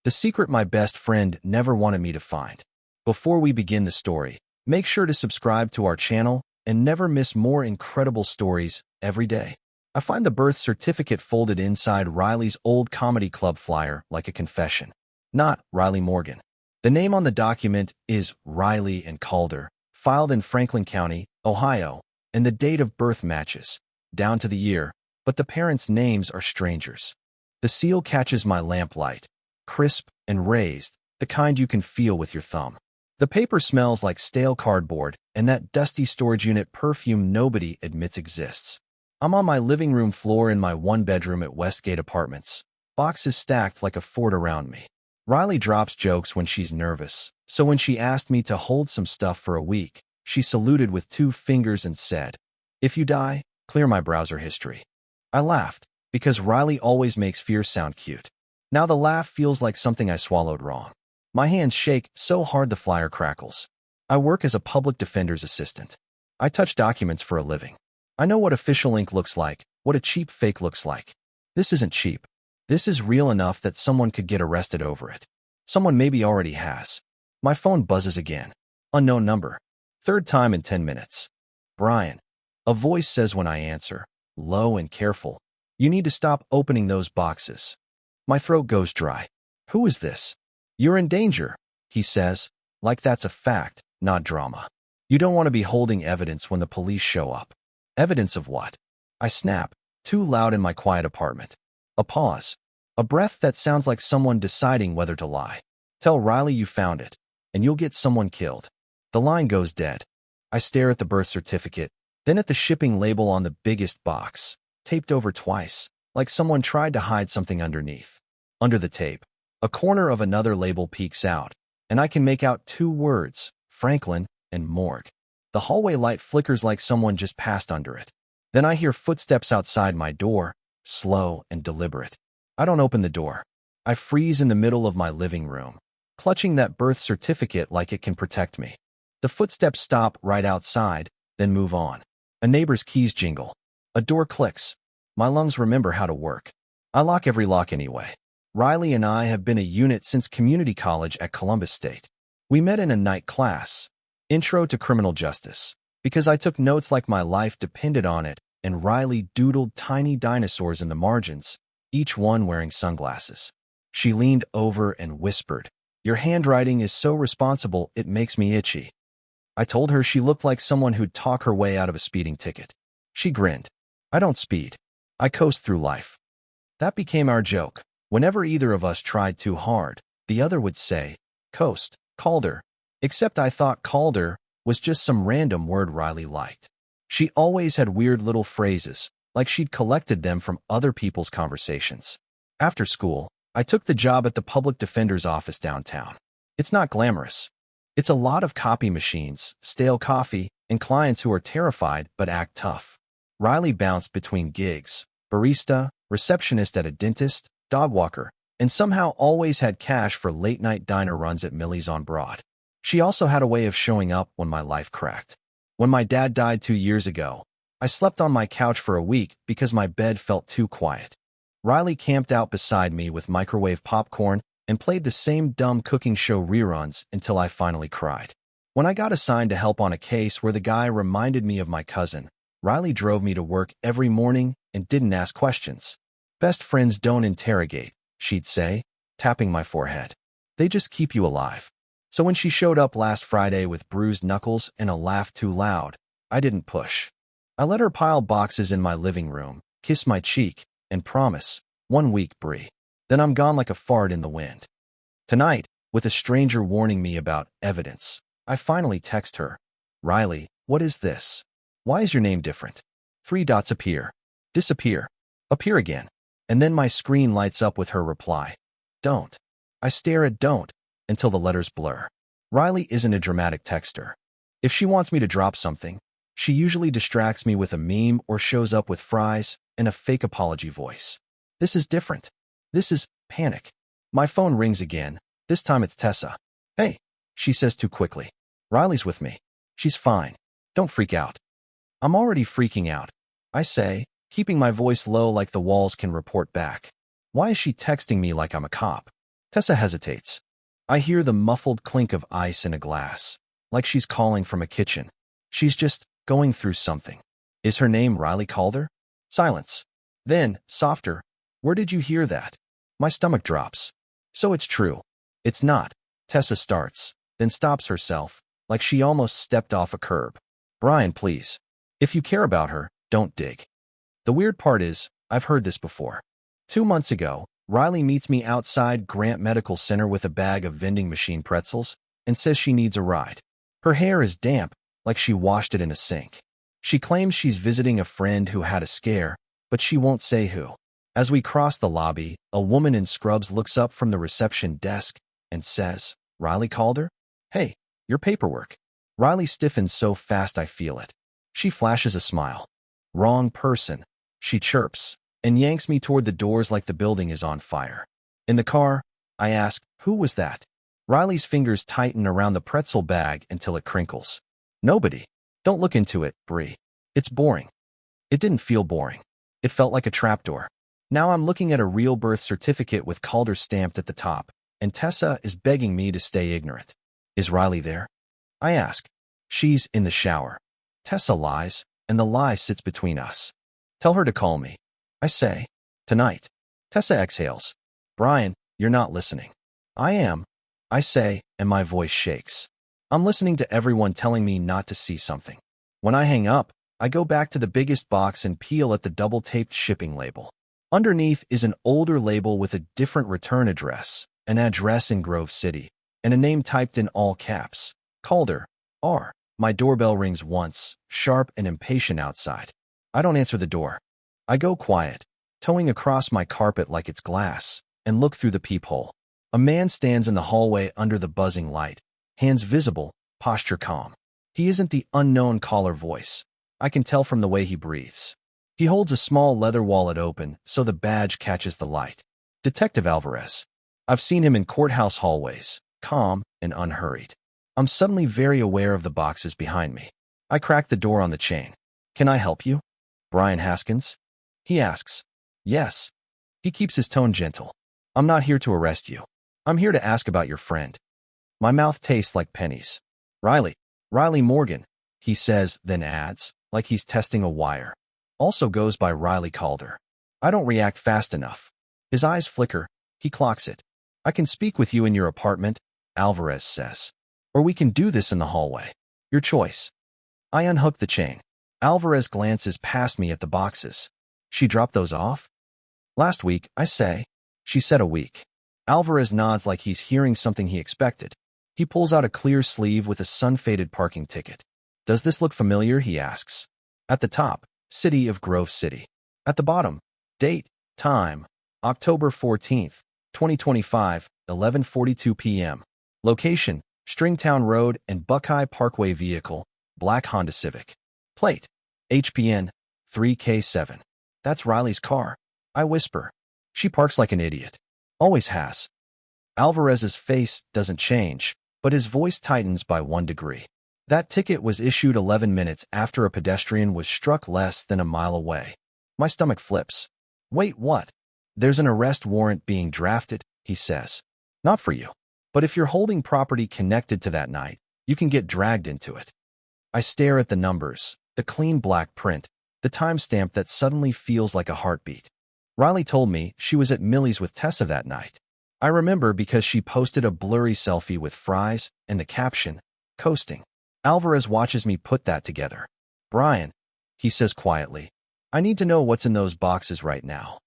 The secret my best friend never wanted me to find. Before we begin the story, make sure to subscribe to our channel and never miss more incredible stories every day. I find the birth certificate folded inside Riley's old comedy club flyer like a confession. Not Riley Morgan. The name on the document is Riley and Calder, filed in Franklin County, Ohio, and the date of birth matches, down to the year, but the parents' names are strangers. The seal catches my lamplight, crisp and raised, the kind you can feel with your thumb. The paper smells like stale cardboard and that dusty storage unit perfume nobody admits exists. I'm on my living room floor in my one-bedroom at Westgate Apartments, boxes stacked like a fort around me. Riley drops jokes when she's nervous, so when she asked me to hold some stuff for a week, she saluted with 2 fingers and said, "If you die, clear my browser history." I laughed, because Riley always makes fear sound cute. Now the laugh feels like something I swallowed wrong. My hands shake so hard the flyer crackles. I work as a public defender's assistant. I touch documents for a living. I know what official ink looks like, what a cheap fake looks like. This isn't cheap. This is real enough that someone could get arrested over it. Someone maybe already has. My phone buzzes again. Unknown number. 3rd time in 10 minutes. Brian. A voice says when I answer, low and careful, "You need to stop opening those boxes." My throat goes dry. Who is this? "You're in danger," he says, like that's a fact, not drama. You don't want to be holding evidence when the police show up. Evidence of what? I snap, too loud in my quiet apartment. A pause. A breath that sounds like someone deciding whether to lie. "Tell Riley you found it, and you'll get someone killed." The line goes dead. I stare at the birth certificate, then at the shipping label on the biggest box, taped over twice, like someone tried to hide something underneath. Under the tape, a corner of another label peeks out, and I can make out 2 words, Franklin and morgue. The hallway light flickers like someone just passed under it. Then I hear footsteps outside my door, slow and deliberate. I don't open the door. I freeze in the middle of my living room, clutching that birth certificate like it can protect me. The footsteps stop right outside, then move on. A neighbor's keys jingle. A door clicks. My lungs remember how to work. I lock every lock anyway. Riley and I have been a unit since community college at Columbus State. We met in a night class, Intro to Criminal Justice, because I took notes like my life depended on it, and Riley doodled tiny dinosaurs in the margins, each one wearing sunglasses. She leaned over and whispered, "Your handwriting is so responsible it makes me itchy." I told her she looked like someone who'd talk her way out of a speeding ticket. She grinned. I don't speed. I coast through life. That became our joke. Whenever either of us tried too hard, the other would say, "Coast, Calder." Except I thought Calder was just some random word Riley liked. She always had weird little phrases, like she'd collected them from other people's conversations. After school, I took the job at the public defender's office downtown. It's not glamorous. It's a lot of copy machines, stale coffee, and clients who are terrified but act tough. Riley bounced between gigs, barista, receptionist at a dentist, dog walker, and somehow always had cash for late-night diner runs at Millie's on Broad. She also had a way of showing up when my life cracked. When my dad died 2 years ago, I slept on my couch for a week because my bed felt too quiet. Riley camped out beside me with microwave popcorn and played the same dumb cooking show reruns until I finally cried. When I got assigned to help on a case where the guy reminded me of my cousin, Riley drove me to work every morning and didn't ask questions. "Best friends don't interrogate," she'd say, tapping my forehead. "They just keep you alive." So when she showed up last Friday with bruised knuckles and a laugh too loud, I didn't push. I let her pile boxes in my living room, kiss my cheek, and promise, 1 week, Brie. Then I'm gone like a fart in the wind. Tonight, with a stranger warning me about evidence, I finally text her, "Riley, what is this? Why is your name different?" 3 dots appear, disappear, appear again, and then my screen lights up with her reply. "Don't." I stare at "don't" until the letters blur. Riley isn't a dramatic texter. If she wants me to drop something, she usually distracts me with a meme or shows up with fries and a fake apology voice. This is different. This is panic. My phone rings again. This time it's Tessa. "Hey," she says too quickly. "Riley's with me. She's fine. Don't freak out." I'm already freaking out, I say, keeping my voice low like the walls can report back. Why is she texting me like I'm a cop? Tessa hesitates. I hear the muffled clink of ice in a glass, like she's calling from a kitchen. She's just going through something. Is her name Riley Calder? Silence. Then, softer. Where did you hear that? My stomach drops. So it's true. It's not. Tessa starts, then stops herself, like she almost stepped off a curb. Brian, please. If you care about her, don't dig. The weird part is, I've heard this before. 2 months ago, Riley meets me outside Grant Medical Center with a bag of vending machine pretzels and says she needs a ride. Her hair is damp, like she washed it in a sink. She claims she's visiting a friend who had a scare, but she won't say who. As we cross the lobby, a woman in scrubs looks up from the reception desk and says, Riley Calder? Hey, your paperwork. Riley stiffens so fast I feel it. She flashes a smile. Wrong person, she chirps, and yanks me toward the doors like the building is on fire. In the car, I ask, who was that? Riley's fingers tighten around the pretzel bag until it crinkles. Nobody. Don't look into it, Bree. It's boring. It didn't feel boring. It felt like a trapdoor. Now I'm looking at a real birth certificate with Calder stamped at the top, and Tessa is begging me to stay ignorant. Is Riley there? I ask. She's in the shower. Tessa lies, and the lie sits between us. Tell her to call me. I say. Tonight. Tessa exhales. Brian, you're not listening. I am. I say, and my voice shakes. I'm listening to everyone telling me not to see something. When I hang up, I go back to the biggest box and peel at the double-taped shipping label. Underneath is an older label with a different return address, an address in Grove City, and a name typed in all caps. Calder, R. My doorbell rings once, sharp and impatient outside. I don't answer the door. I go quiet, toeing across my carpet like it's glass, and look through the peephole. A man stands in the hallway under the buzzing light, hands visible, posture calm. He isn't the unknown caller voice. I can tell from the way he breathes. He holds a small leather wallet open so the badge catches the light. Detective Alvarez. I've seen him in courthouse hallways, calm and unhurried. I'm suddenly very aware of the boxes behind me. I crack the door on the chain. Can I help you? Brian Haskins? He asks. Yes. He keeps his tone gentle. I'm not here to arrest you. I'm here to ask about your friend. My mouth tastes like pennies. Riley Morgan, he says, then adds, like he's testing a wire. Also goes by Riley Calder. I don't react fast enough. His eyes flicker. He clocks it. I can speak with you in your apartment, Alvarez says. Or we can do this in the hallway. Your choice. I unhook the chain. Alvarez glances past me at the boxes. She dropped those off? Last week, I say. She said a week. Alvarez nods like he's hearing something he expected. He pulls out a clear sleeve with a sun-faded parking ticket. Does this look familiar? He asks. At the top, City of Grove City. At the bottom, date, time, October 14th, 2025, 11:42 p.m. Location, Stringtown Road and Buckeye Parkway. Vehicle, black Honda Civic. Plate, HPN, 3K7. That's Riley's car. I whisper. She parks like an idiot. Always has. Alvarez's face doesn't change, but his voice tightens by 1 degree. That ticket was issued 11 minutes after a pedestrian was struck less than a mile away. My stomach flips. Wait, what? There's an arrest warrant being drafted, he says. Not for you. But if you're holding property connected to that night, you can get dragged into it. I stare at the numbers, the clean black print, the timestamp that suddenly feels like a heartbeat. Riley told me she was at Millie's with Tessa that night. I remember because she posted a blurry selfie with fries and the caption, coasting. Alvarez watches me put that together. Brian, he says quietly, I need to know what's in those boxes right now.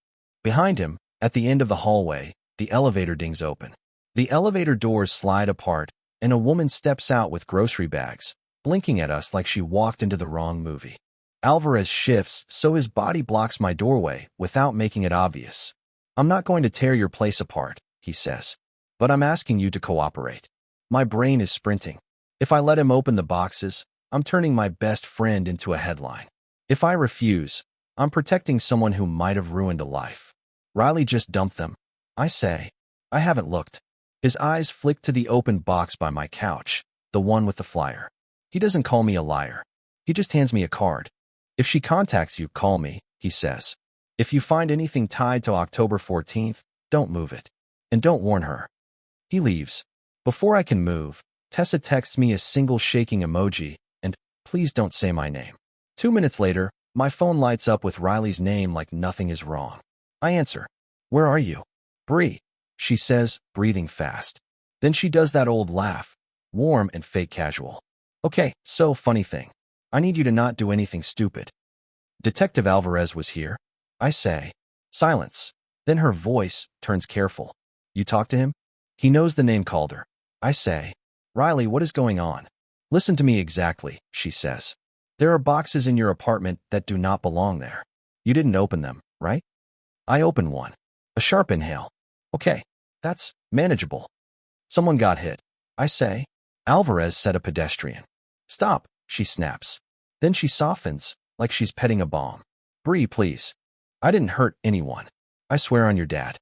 Behind him, at the end of the hallway, the elevator dings open. The elevator doors slide apart, and a woman steps out with grocery bags, blinking at us like she walked into the wrong movie. Alvarez shifts so his body blocks my doorway without making it obvious. I'm not going to tear your place apart, he says, but I'm asking you to cooperate. My brain is sprinting. If I let him open the boxes, I'm turning my best friend into a headline. If I refuse, I'm protecting someone who might have ruined a life. Riley just dumped them. I say. I haven't looked. His eyes flick to the open box by my couch, the one with the flyer. He doesn't call me a liar. He just hands me a card. If she contacts you, call me, he says. If you find anything tied to October 14th, don't move it. And don't warn her. He leaves. Before I can move, Tessa texts me a single shaking emoji and, please don't say my name. 2 minutes later, my phone lights up with Riley's name like nothing is wrong. I answer. Where are you? Bree, she says, breathing fast. Then she does that old laugh, warm and fake casual. Okay, so funny thing. I need you to not do anything stupid. Detective Alvarez was here, I say. Silence. Then her voice turns careful. You talk to him? He knows the name Calder. I say. Riley, what is going on? Listen to me exactly, she says. There are boxes in your apartment that do not belong there. You didn't open them, right? I open one. A sharp inhale. Okay, that's manageable. Someone got hit. I say. Alvarez said a pedestrian. Stop, she snaps. Then she softens, like she's petting a bomb. Bree, please. I didn't hurt anyone. I swear on your dad.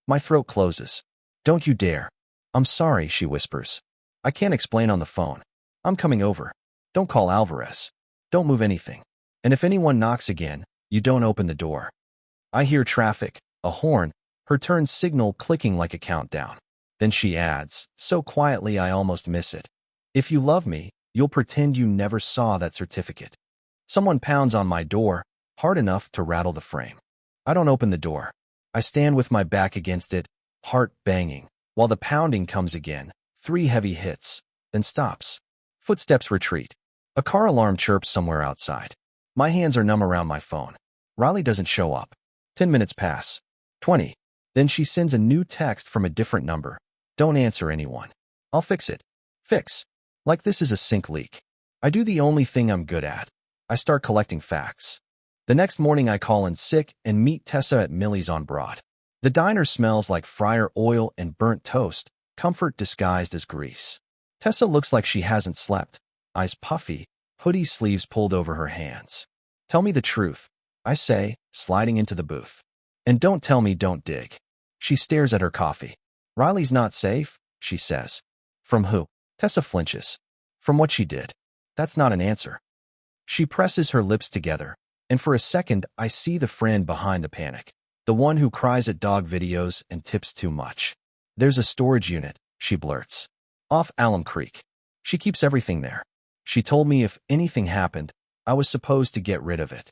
My throat closes. Don't you dare. I'm sorry, she whispers. I can't explain on the phone. I'm coming over. Don't call Alvarez. Don't move anything. And if anyone knocks again, you don't open the door. I hear traffic, a horn, her turn signal clicking like a countdown. Then she adds, so quietly I almost miss it. If you love me, you'll pretend you never saw that certificate. Someone pounds on my door, hard enough to rattle the frame. I don't open the door. I stand with my back against it, heart banging, while the pounding comes again, 3 heavy hits, then stops. Footsteps retreat. A car alarm chirps somewhere outside. My hands are numb around my phone. Riley doesn't show up. 10 minutes pass. 20. Then she sends a new text from a different number. Don't answer anyone. I'll fix it. Fix. Like this is a sink leak. I do the only thing I'm good at. I start collecting facts. The next morning I call in sick and meet Tessa at Millie's on Broad. The diner smells like fryer oil and burnt toast, comfort disguised as grease. Tessa looks like she hasn't slept, eyes puffy, hoodie sleeves pulled over her hands. Tell me the truth, I say, sliding into the booth. And don't tell me don't dig. She stares at her coffee. Riley's not safe, she says. From who? Tessa flinches. From what she did. That's not an answer. She presses her lips together, and for a second I see the friend behind the panic. The one who cries at dog videos and tips too much. There's a storage unit, she blurts. Off Alum Creek. She keeps everything there. She told me if anything happened, I was supposed to get rid of it.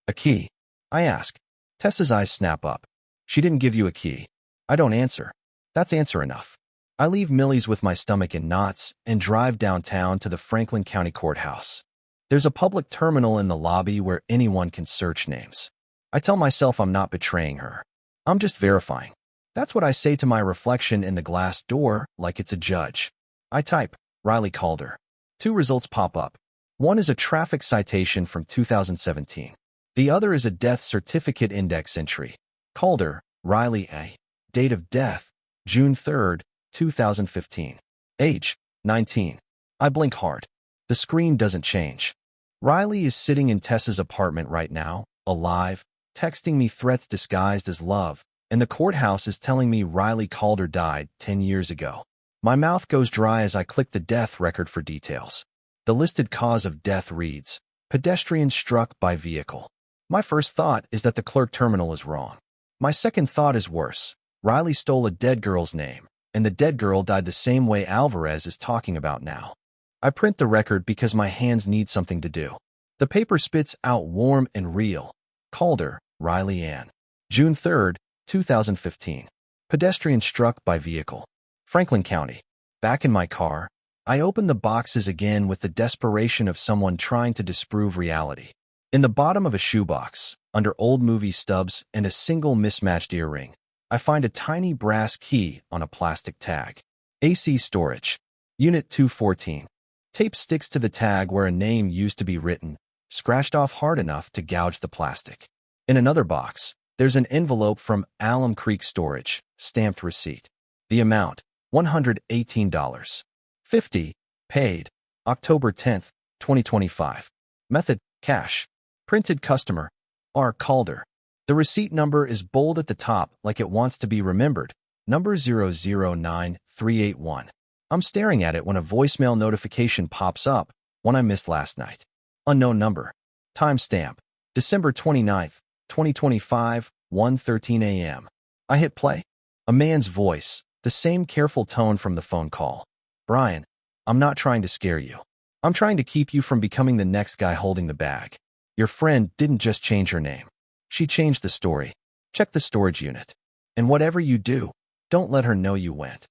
A key? I ask. Tessa's eyes snap up. She didn't give you a key. I don't answer. That's answer enough. I leave Millie's with my stomach in knots and drive downtown to the Franklin County Courthouse. There's a public terminal in the lobby where anyone can search names. I tell myself I'm not betraying her. I'm just verifying. That's what I say to my reflection in the glass door, like it's a judge. I type, Riley Calder. 2 results pop up. One is a traffic citation from 2017. The other is a death certificate index entry. Calder, Riley A. Date of death, June 3, 2015. Age, 19. I blink hard. The screen doesn't change. Riley is sitting in Tessa's apartment right now, alive, texting me threats disguised as love, and the courthouse is telling me Riley Calder died 10 years ago. My mouth goes dry as I click the death record for details. The listed cause of death reads, pedestrian struck by vehicle. My first thought is that the clerk terminal is wrong. My second thought is worse. Riley stole a dead girl's name, and the dead girl died the same way Alvarez is talking about now. I print the record because my hands need something to do. The paper spits out warm and real. Calder, Riley Ann. June 3, 2015. Pedestrian struck by vehicle. Franklin County. Back in my car, I open the boxes again with the desperation of someone trying to disprove reality. In the bottom of a shoebox, under old movie stubs and a single mismatched earring, I find a tiny brass key on a plastic tag. AC Storage. Unit 214. Tape sticks to the tag where a name used to be written, scratched off hard enough to gouge the plastic. In another box, there's an envelope from Alum Creek Storage, stamped receipt. The amount, $118.50. Paid, October 10, 2025. Method, cash. Printed customer, R. Calder. The receipt number is bold at the top like it wants to be remembered, number 009381. I'm staring at it when a voicemail notification pops up, one I missed last night. Unknown number. Timestamp, December 29, 2025, 1:13 a.m. I hit play. A man's voice, The same careful tone from the phone call. Brian, I'm not trying to scare you. I'm trying to keep you from becoming the next guy holding the bag. Your friend didn't just change her name. She changed the story. Check the storage unit. And whatever you do, don't let her know you went.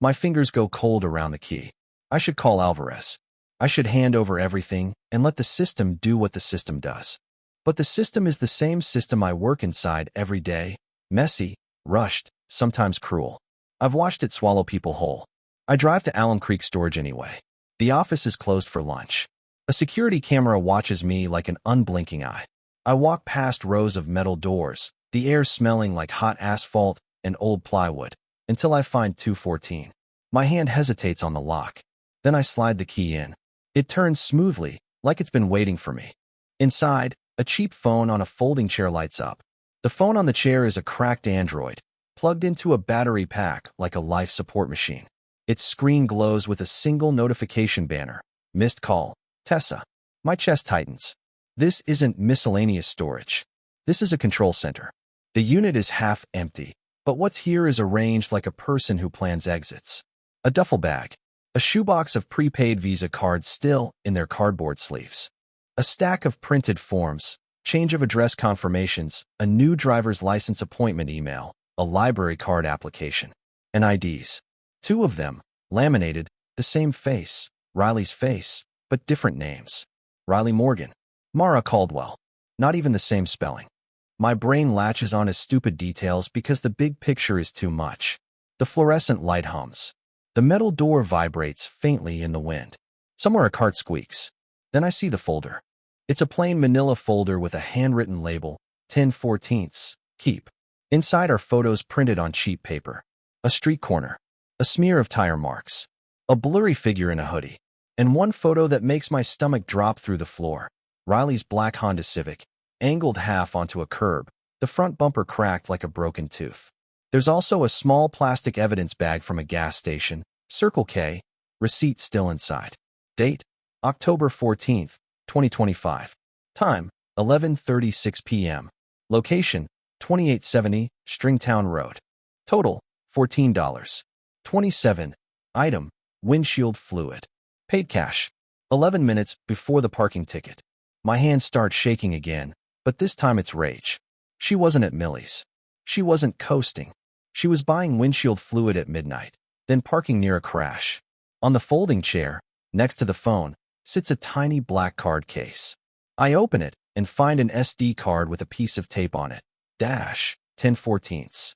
My fingers go cold around the key. I should call Alvarez. I should hand over everything and let the system do what the system does. But the system is the same system I work inside every day. Messy, rushed, sometimes cruel. I've watched it swallow people whole. I drive to Alum Creek Storage anyway. The office is closed for lunch. A security camera watches me like an unblinking eye. I walk past rows of metal doors, the air smelling like hot asphalt and old plywood, until I find 214. My hand hesitates on the lock. Then I slide the key in. It turns smoothly, like it's been waiting for me. Inside, a cheap phone on a folding chair lights up. The phone on the chair is a cracked Android, plugged into a battery pack like a life support machine. Its screen glows with a single notification banner. Missed call. Tessa. My chest tightens. This isn't miscellaneous storage. This is a control center. The unit is half empty, but what's here is arranged like a person who plans exits. A duffel bag. A shoebox of prepaid Visa cards still in their cardboard sleeves. A stack of printed forms, change of address confirmations, a new driver's license appointment email, a library card application, and IDs. 2 of them, laminated, the same face, Riley's face, but different names. Riley Morgan, Mara Caldwell, not even the same spelling. My brain latches on to stupid details because the big picture is too much. The fluorescent light hums. The metal door vibrates faintly in the wind. Somewhere a cart squeaks. Then I see the folder. It's a plain manila folder with a handwritten label, 10/14, keep. Inside are photos printed on cheap paper. A street corner. A smear of tire marks. A blurry figure in a hoodie. And one photo that makes my stomach drop through the floor. Riley's black Honda Civic, angled half onto a curb, the front bumper cracked like a broken tooth. There's also a small plastic evidence bag from a gas station, Circle K, receipt still inside. Date, October 14th, 2025. Time, 11:36 p.m. Location, 2870 Stringtown Road. Total, $14. 27. Item, windshield fluid. Paid cash. 11 minutes before the parking ticket. My hands start shaking again, but this time it's rage. She wasn't at Millie's. She wasn't coasting. She was buying windshield fluid at midnight, then parking near a crash. On the folding chair, next to the phone, sits a tiny black card case. I open it and find an SD card with a piece of tape on it. Dash, 10/14.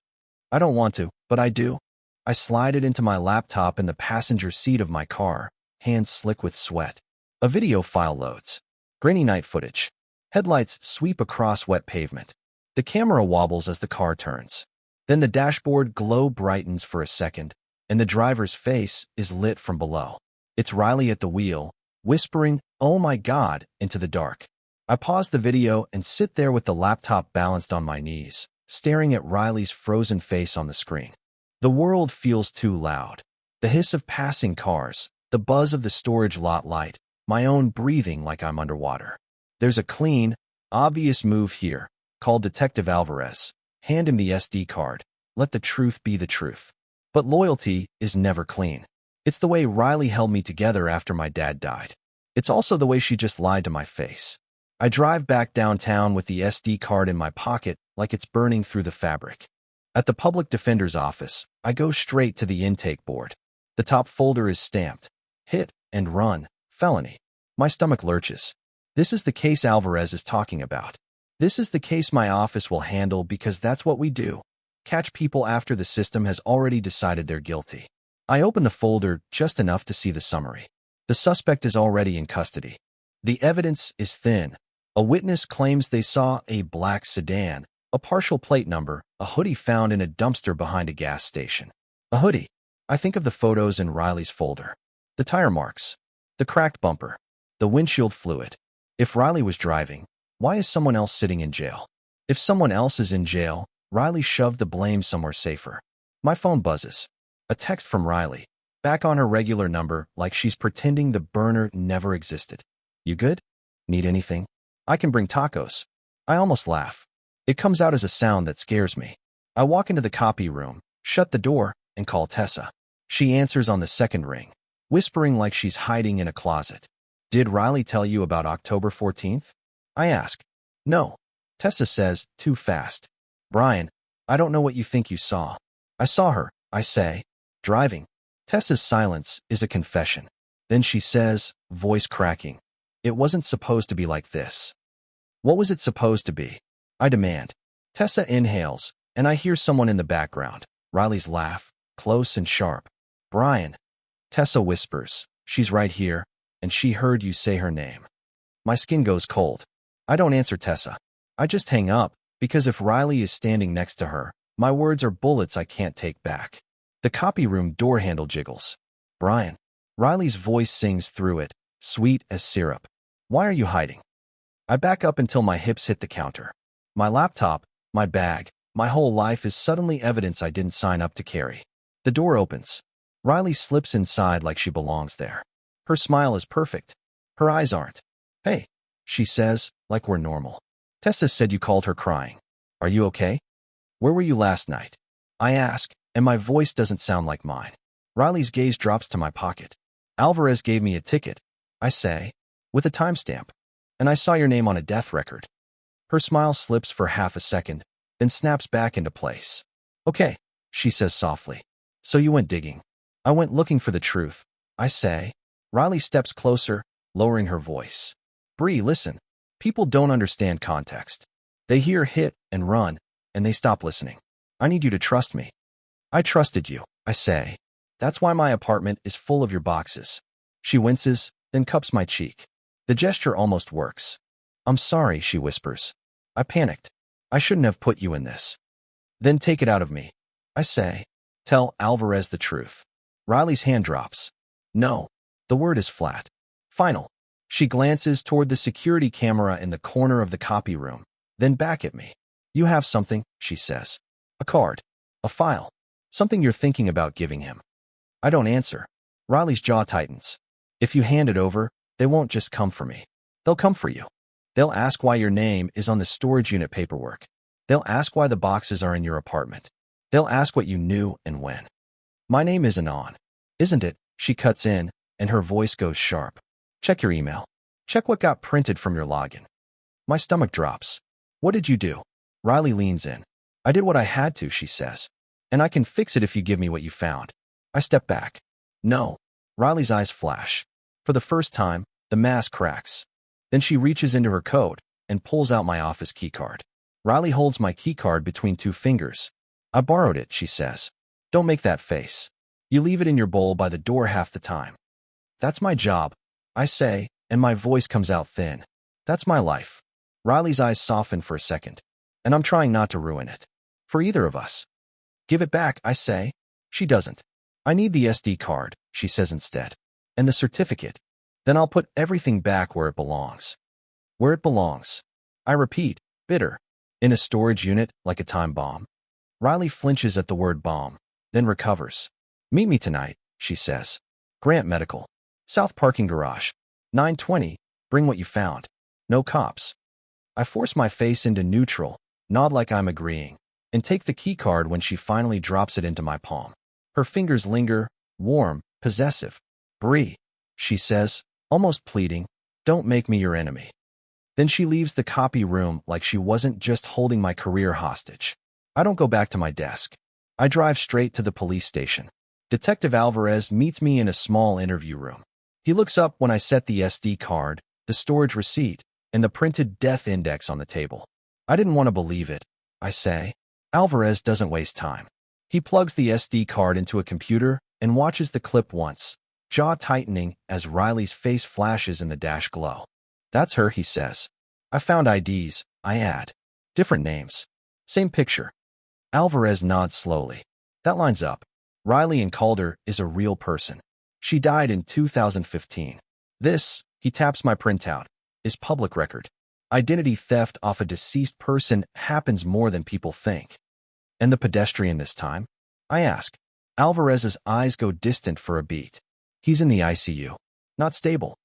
I don't want to, but I do. I slide it into my laptop in the passenger seat of my car, hands slick with sweat. A video file loads. Grainy night footage. Headlights sweep across wet pavement. The camera wobbles as the car turns. Then the dashboard glow brightens for a second, and the driver's face is lit from below. It's Riley at the wheel, whispering, "Oh my God," into the dark. I pause the video and sit there with the laptop balanced on my knees, staring at Riley's frozen face on the screen. The world feels too loud. The hiss of passing cars, the buzz of the storage lot light, my own breathing like I'm underwater. There's a clean, obvious move here, called Detective Alvarez. Hand him the SD card. Let the truth be the truth. But loyalty is never clean. It's the way Riley held me together after my dad died. It's also the way she just lied to my face. I drive back downtown with the SD card in my pocket like it's burning through the fabric. At the public defender's office, I go straight to the intake board. The top folder is stamped. Hit and run, felony. My stomach lurches. This is the case Alvarez is talking about. This is the case my office will handle because that's what we do. Catch people after the system has already decided they're guilty. I open the folder just enough to see the summary. The suspect is already in custody. The evidence is thin. A witness claims they saw a black sedan, a partial plate number, a hoodie found in a dumpster behind a gas station. A hoodie. I think of the photos in Riley's folder. The tire marks. The cracked bumper. The windshield fluid. If Riley was driving, why is someone else sitting in jail? If someone else is in jail, Riley shoved the blame somewhere safer. My phone buzzes. A text from Riley. Back on her regular number like she's pretending the burner never existed. You good? Need anything? I can bring tacos. I almost laugh. It comes out as a sound that scares me. I walk into the copy room, shut the door, and call Tessa. She answers on the second ring, whispering like she's hiding in a closet. Did Riley tell you about October 14th? I ask. No. Tessa says, too fast. Brian, I don't know what you think you saw. I saw her, I say, driving. Tessa's silence is a confession. Then she says, voice cracking, it wasn't supposed to be like this. What was it supposed to be? I demand. Tessa inhales, and I hear someone in the background. Riley's laugh, close and sharp. Brian. Tessa whispers, she's right here, and she heard you say her name. My skin goes cold. I don't answer Tessa. I just hang up, because if Riley is standing next to her, my words are bullets I can't take back. The copy room door handle jiggles. Brian. Riley's voice sings through it, sweet as syrup. Why are you hiding? I back up until my hips hit the counter. My laptop, my bag, my whole life is suddenly evidence I didn't sign up to carry. The door opens. Riley slips inside like she belongs there. Her smile is perfect. Her eyes aren't. Hey, she says, like we're normal. Tessa said you called her crying. Are you okay? Where were you last night? I ask, and my voice doesn't sound like mine. Riley's gaze drops to my pocket. Alvarez gave me a ticket, I say, with a timestamp, and I saw your name on a death record. Her smile slips for half a second, then snaps back into place. Okay, she says softly. So you went digging. I went looking for the truth, I say. Riley steps closer, lowering her voice. Bree, listen. People don't understand context. They hear hit and run, and they stop listening. I need you to trust me. I trusted you, I say. That's why my apartment is full of your boxes. She winces, then cups my cheek. The gesture almost works. I'm sorry, she whispers. I panicked. I shouldn't have put you in this. Then take it out of me, I say. Tell Alvarez the truth. Riley's hand drops. No. The word is flat. Final. She glances toward the security camera in the corner of the copy room, then back at me. You have something, she says. A card. A file. Something you're thinking about giving him. I don't answer. Riley's jaw tightens. If you hand it over, they won't just come for me. They'll come for you. They'll ask why your name is on the storage unit paperwork. They'll ask why the boxes are in your apartment. They'll ask what you knew and when. My name isn't on. Isn't it? She cuts in, and her voice goes sharp. Check your email. Check what got printed from your login. My stomach drops. What did you do? Riley leans in. I did what I had to, she says. And I can fix it if you give me what you found. I step back. No. Riley's eyes flash. For the first time, the mask cracks. Then she reaches into her coat and pulls out my office keycard. Riley holds my keycard between two fingers. I borrowed it, she says. Don't make that face. You leave it in your bowl by the door half the time. That's my job, I say, and my voice comes out thin. That's my life. Riley's eyes soften for a second, and I'm trying not to ruin it. For either of us. Give it back, I say. She doesn't. I need the SD card, she says instead. And the certificate. Then I'll put everything back where it belongs. Where it belongs. I repeat, bitter. In a storage unit, like a time bomb. Riley flinches at the word bomb, then recovers. Meet me tonight, she says. Grant Medical. South Parking Garage. 9:20. Bring what you found. No cops. I force my face into neutral, nod like I'm agreeing, and take the keycard when she finally drops it into my palm. Her fingers linger, warm, possessive. Bree, she says, almost pleading, don't make me your enemy. Then she leaves the copy room like she wasn't just holding my career hostage. I don't go back to my desk. I drive straight to the police station. Detective Alvarez meets me in a small interview room. He looks up when I set the SD card, the storage receipt, and the printed death index on the table. I didn't want to believe it, I say. Alvarez doesn't waste time. He plugs the SD card into a computer and watches the clip once, jaw tightening as Riley's face flashes in the dash glow. That's her, he says. I found IDs, I add. Different names. Same picture. Alvarez nods slowly. That lines up. Riley and Calder is a real person. She died in 2015. This, he taps my printout, is public record. Identity theft off a deceased person happens more than people think. And the pedestrian this time? I ask. Alvarez's eyes go distant for a beat. He's in the ICU. Not stable.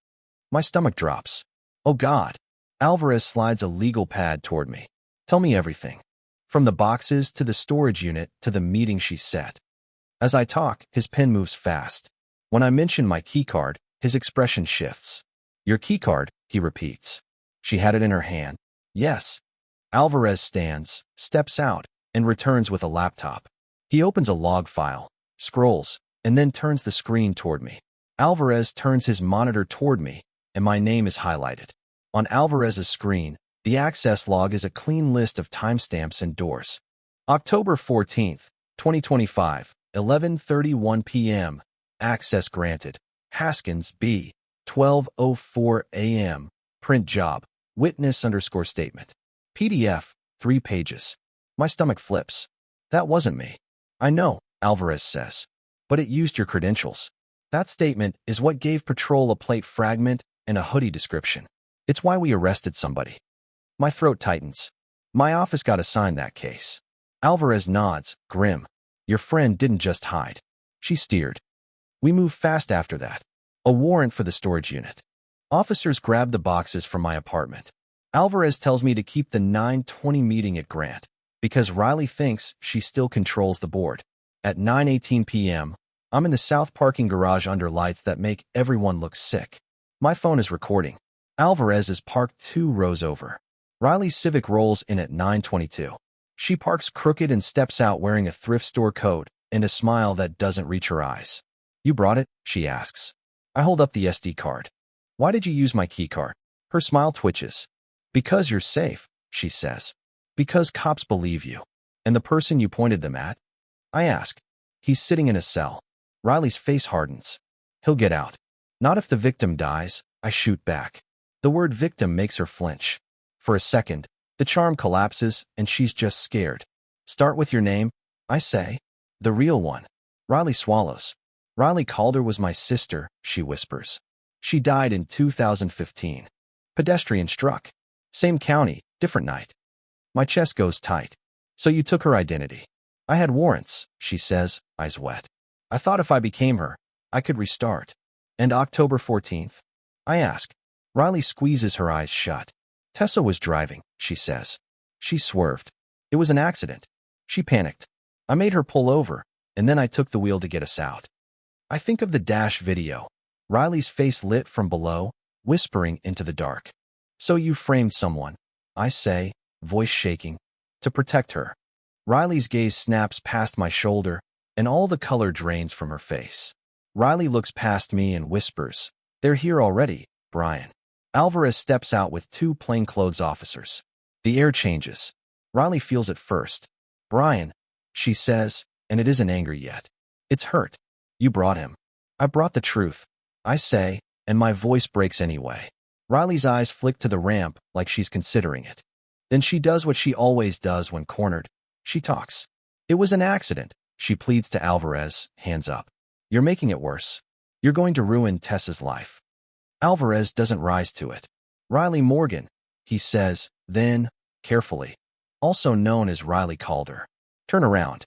My stomach drops. Oh God. Alvarez slides a legal pad toward me. Tell me everything. From the boxes to the storage unit to the meeting she set. As I talk, his pen moves fast. When I mention my keycard, his expression shifts. Your keycard, he repeats. She had it in her hand. Yes. Alvarez stands, steps out, and returns with a laptop. He opens a log file, scrolls, and then turns the screen toward me. Alvarez turns his monitor toward me, and my name is highlighted. On Alvarez's screen, the access log is a clean list of timestamps and doors. October 14th, 2025, 11:31 p.m. Access granted. Haskins, B. 12:04 a.m. Print job. Witness_statement. PDF, 3 pages. My stomach flips. That wasn't me. I know, Alvarez says. But it used your credentials. That statement is what gave Patrol a plate fragment and a hoodie description. It's why we arrested somebody. My throat tightens. My office got assigned that case. Alvarez nods, grim. Your friend didn't just hide. She steered. We moved fast after that. A warrant for the storage unit. Officers grabbed the boxes from my apartment. Alvarez tells me to keep the 9:20 meeting at Grant, because Riley thinks she still controls the board. At 9:18 p.m., I'm in the south parking garage under lights that make everyone look sick. My phone is recording. Alvarez is parked 2 rows over. Riley's Civic rolls in at 9:22. She parks crooked and steps out wearing a thrift store coat and a smile that doesn't reach her eyes. You brought it? She asks. I hold up the SD card. Why did you use my key card? Her smile twitches. Because you're safe, she says. Because cops believe you. And the person you pointed them at? I ask. He's sitting in a cell. Riley's face hardens. He'll get out. Not if the victim dies, I shoot back. The word victim makes her flinch. For a second, the charm collapses and she's just scared. Start with your name, I say. The real one. Riley swallows. Riley Calder was my sister, she whispers. She died in 2015. Pedestrian struck. Same county, different night. My chest goes tight. So you took her identity. I had warrants, she says, eyes wet. I thought if I became her, I could restart. And October 14th? I ask. Riley squeezes her eyes shut. Tessa was driving, she says. She swerved. It was an accident. She panicked. I made her pull over, and then I took the wheel to get us out. I think of the dash video. Riley's face lit from below, whispering into the dark. So you framed someone, I say, voice shaking, to protect her. Riley's gaze snaps past my shoulder, and all the color drains from her face. Riley looks past me and whispers, They're here already, Brian. Alvarez steps out with 2 plainclothes officers. The air changes. Riley feels it first. Brian, she says, and it isn't anger yet. It's hurt. You brought him. I brought the truth, I say, and my voice breaks anyway. Riley's eyes flick to the ramp like she's considering it. Then she does what she always does when cornered. She talks. It was an accident, she pleads to Alvarez, hands up. You're making it worse. You're going to ruin Tessa's life. Alvarez doesn't rise to it. Riley Morgan, he says, then, carefully. Also known as Riley Calder. Turn around.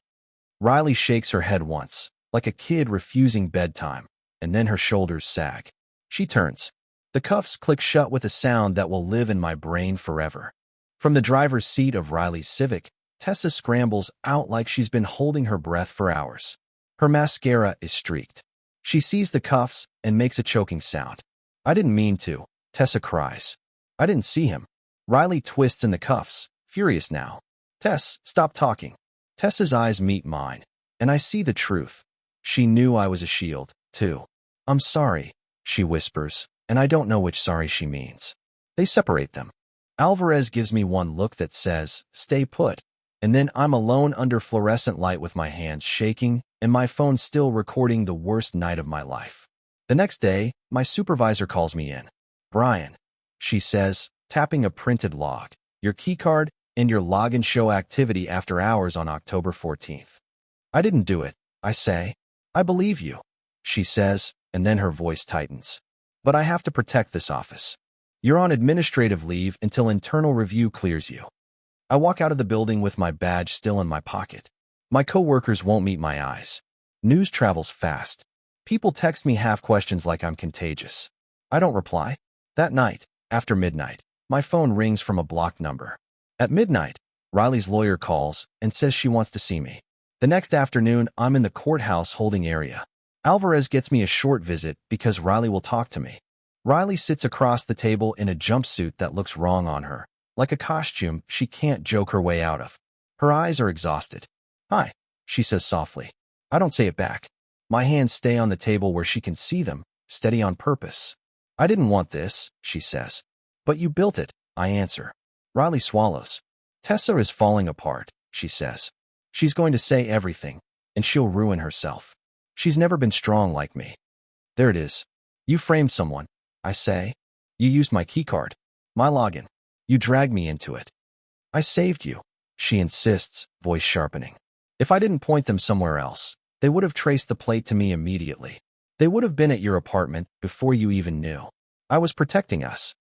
Riley shakes her head once, like a kid refusing bedtime, and then her shoulders sag. She turns. The cuffs click shut with a sound that will live in my brain forever. From the driver's seat of Riley's Civic, Tessa scrambles out like she's been holding her breath for hours. Her mascara is streaked. She sees the cuffs and makes a choking sound. I didn't mean to, Tessa cries. I didn't see him. Riley twists in the cuffs, furious now. Tess, stop talking. Tessa's eyes meet mine, and I see the truth. She knew I was a shield, too. I'm sorry, she whispers, and I don't know which sorry she means. They separate them. Alvarez gives me one look that says, stay put, and then I'm alone under fluorescent light with my hands shaking and my phone still recording the worst night of my life. The next day, my supervisor calls me in. Brian, she says, tapping a printed log, your keycard and your login show activity after hours on October 14th. I didn't do it, I say. I believe you, she says, and then her voice tightens. But I have to protect this office. You're on administrative leave until internal review clears you. I walk out of the building with my badge still in my pocket. My coworkers won't meet my eyes. News travels fast. People text me half questions like I'm contagious. I don't reply. That night, after midnight, my phone rings from a blocked number. At midnight, Riley's lawyer calls and says she wants to see me. The next afternoon, I'm in the courthouse holding area. Alvarez gets me a short visit because Riley will talk to me. Riley sits across the table in a jumpsuit that looks wrong on her, like a costume she can't joke her way out of. Her eyes are exhausted. "Hi," she says softly. I don't say it back. My hands stay on the table where she can see them, steady on purpose. "I didn't want this," she says. "But you built it," I answer. Riley swallows. "Tessa is falling apart," she says. "She's going to say everything, and she'll ruin herself. She's never been strong like me." "There it is. You framed someone," I say. "You used my keycard, my login. You dragged me into it." "I saved you," she insists, voice sharpening. "If I didn't point them somewhere else, they would have traced the plate to me immediately. They would have been at your apartment before you even knew. I was protecting us.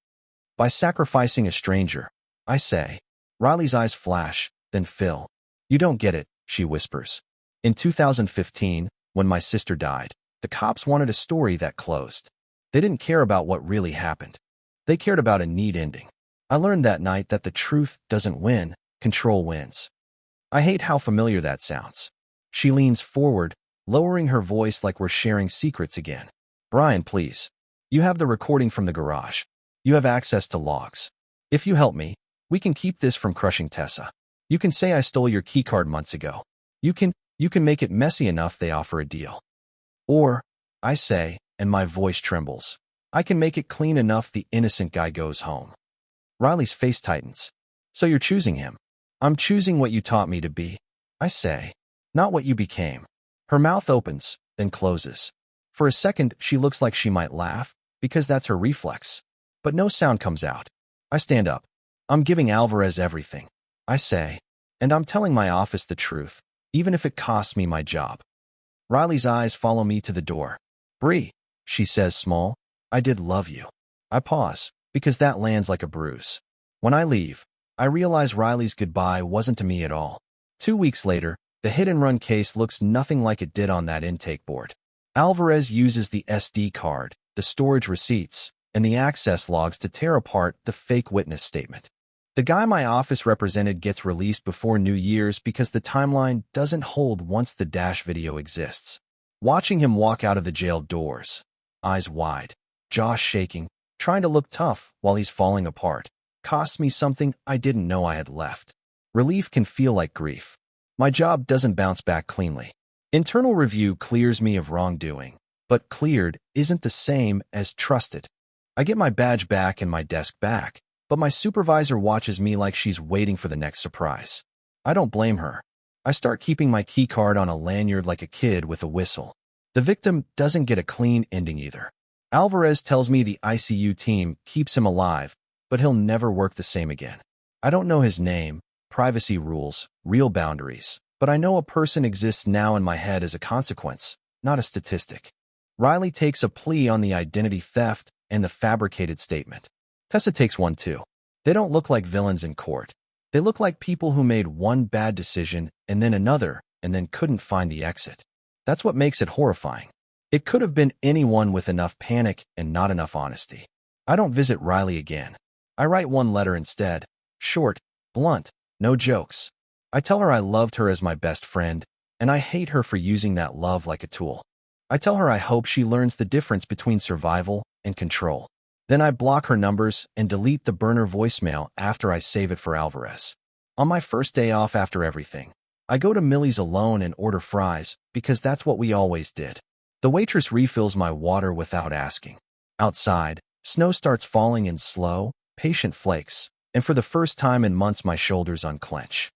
By sacrificing a stranger," I say. Riley's eyes flash, then fill. "You don't get it," she whispers. "In 2015, when my sister died, the cops wanted a story that closed. They didn't care about what really happened. They cared about a neat ending. I learned that night that the truth doesn't win, control wins." I hate how familiar that sounds. She leans forward, lowering her voice like we're sharing secrets again. "Brian, please. You have the recording from the garage. You have access to logs. If you help me, we can keep this from crushing Tessa. You can say I stole your keycard months ago. You can make it messy enough they offer a deal. Or," I say, and my voice trembles, "I can make it clean enough the innocent guy goes home." Riley's face tightens. "So you're choosing him?" "I'm choosing what you taught me to be," I say, "not what you became." Her mouth opens, then closes. For a second, she looks like she might laugh, because that's her reflex. But no sound comes out. I stand up. "I'm giving Alvarez everything," I say, "and I'm telling my office the truth, even if it costs me my job." Riley's eyes follow me to the door. "Bree," she says small, "I did love you." I pause, because that lands like a bruise. When I leave, I realize Riley's goodbye wasn't to me at all. 2 weeks later, the hit-and-run case looks nothing like it did on that intake board. Alvarez uses the SD card, the storage receipts, and the access logs to tear apart the fake witness statement. The guy my office represented gets released before New Year's because the timeline doesn't hold once the dash video exists. Watching him walk out of the jail doors, eyes wide, jaw shaking, trying to look tough while he's falling apart, costs me something I didn't know I had left. Relief can feel like grief. My job doesn't bounce back cleanly. Internal review clears me of wrongdoing, but cleared isn't the same as trusted. I get my badge back and my desk back, but my supervisor watches me like she's waiting for the next surprise. I don't blame her. I start keeping my key card on a lanyard like a kid with a whistle. The victim doesn't get a clean ending either. Alvarez tells me the ICU team keeps him alive, but he'll never work the same again. I don't know his name, privacy rules, real boundaries, but I know a person exists now in my head as a consequence, not a statistic. Riley takes a plea on the identity theft and the fabricated statement. Tessa takes one too. They don't look like villains in court. They look like people who made one bad decision and then another and then couldn't find the exit. That's what makes it horrifying. It could have been anyone with enough panic and not enough honesty. I don't visit Riley again. I write one letter instead. Short, blunt, no jokes. I tell her I loved her as my best friend, and I hate her for using that love like a tool. I tell her I hope she learns the difference between survival and control. Then I block her numbers and delete the burner voicemail after I save it for Alvarez. On my first day off after everything, I go to Millie's alone and order fries because that's what we always did. The waitress refills my water without asking. Outside, snow starts falling in slow, patient flakes, and for the first time in months my shoulders unclench.